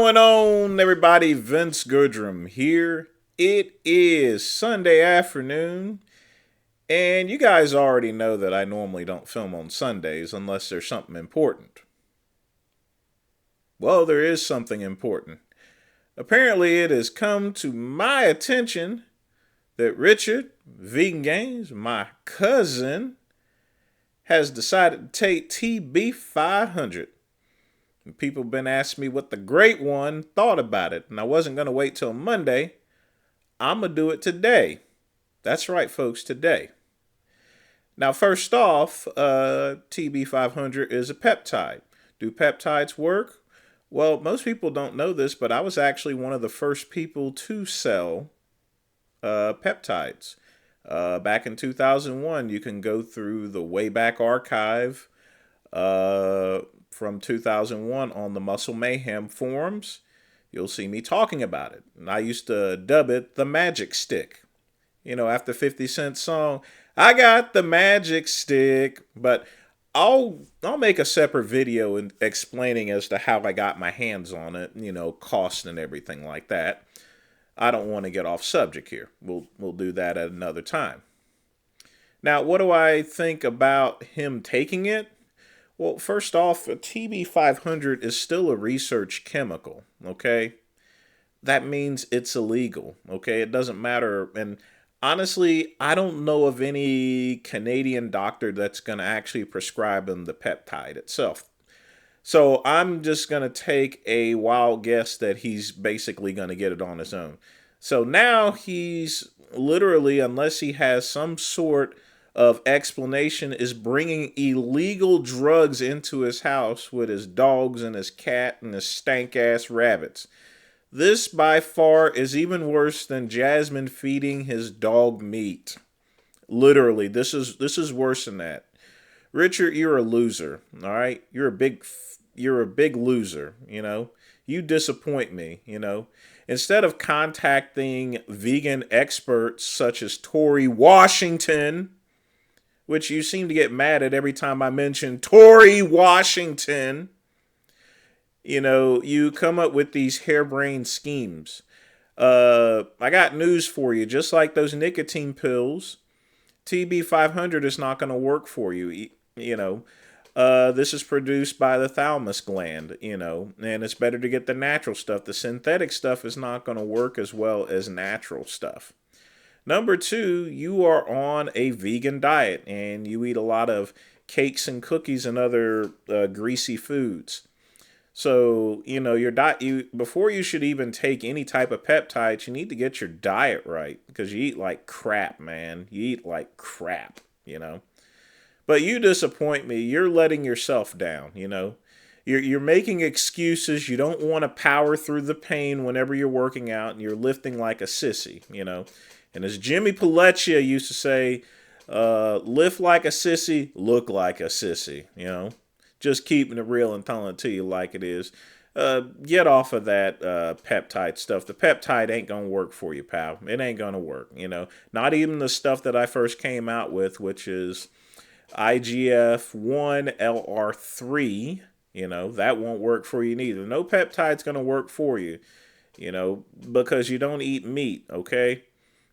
going on, everybody? Vince Goodrum here. It is Sunday afternoon, and you guys already know that I normally don't film on Sundays unless there's something important. Well, there is something important. Apparently, it has come to my attention that Richard, Vegan Games, my cousin, has decided to take TB500. And people have been asking me what the great one thought about it, and I wasn't going to wait till Monday. I'm going to do it today. That's right, folks, today. Now, first off, TB500 is a peptide. Do peptides work? Well, most people don't know this, but I was actually one of the first people to sell peptides. Back in 2001, you can go through the Wayback Archive from 2001 on the Muscle Mayhem forums. You'll see me talking about it. And I used to dub it the Magic Stick. You know, after 50 Cent's song, I got the magic stick. But I'll make a separate video explaining as to how I got my hands on it, you know, cost and everything like that. I don't want to get off subject here. We'll do that at another time. Now, what do I think about him taking it? Well, first off, a TB500 is still a research chemical, okay? That means it's illegal, okay? It doesn't matter. And honestly, I don't know of any Canadian doctor that's going to actually prescribe him the peptide itself. So I'm just going to take a wild guess that he's basically going to get it on his own. So now he's literally, unless he has some sort of explanation, is bringing illegal drugs into his house with his dogs and his cat and his stank-ass rabbits. This, by far, is even worse than Jasmine feeding his dog meat. Literally, this is worse than that. Richard, you're a loser, all right? You're a big loser, you know? You disappoint me, you know? Instead of contacting vegan experts such as Tori Washington, which you seem to get mad at every time I mention Tori Washington, you know, you come up with these harebrained schemes. I got news for you. Just like those nicotine pills, TB500 is not going to work for you. You know, this is produced by the thalamus gland, you know, and it's better to get the natural stuff. The synthetic stuff is not going to work as well as natural stuff. Number two, you are on a vegan diet and you eat a lot of cakes and cookies and other greasy foods. So, you know, your diet, before you should even take any type of peptides, you need to get your diet right because you eat like crap, man. You eat like crap, you know. But you disappoint me. You're letting yourself down, you know. You're making excuses. You don't want to power through the pain whenever you're working out and you're lifting like a sissy, you know. And as Jimmy Palacia used to say, lift like a sissy, look like a sissy, you know. Just keeping it real and telling it to you like it is. Get off of that peptide stuff. The peptide ain't going to work for you, pal. It ain't going to work, you know. Not even the stuff that I first came out with, which is IGF-1 LR3, you know. That won't work for you neither. No peptide's going to work for you, you know, because you don't eat meat, okay?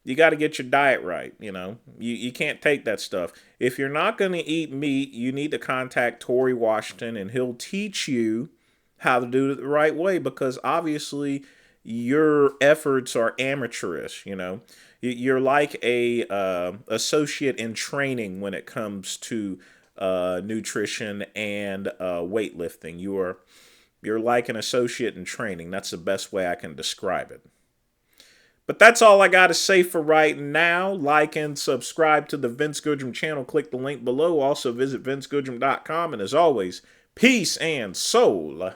You got to get your diet right, you know. You can't take that stuff. If you're not going to eat meat, you need to contact Tori Washington, and he'll teach you how to do it the right way because obviously your efforts are amateurish, you know. You're like a associate in training when it comes to nutrition and weightlifting. You're like an associate in training. That's the best way I can describe it. But that's all I got to say for right now. Like and subscribe to the Vince Goodrum channel. Click the link below. Also visit vincegoodrum.com. And as always, peace and soul.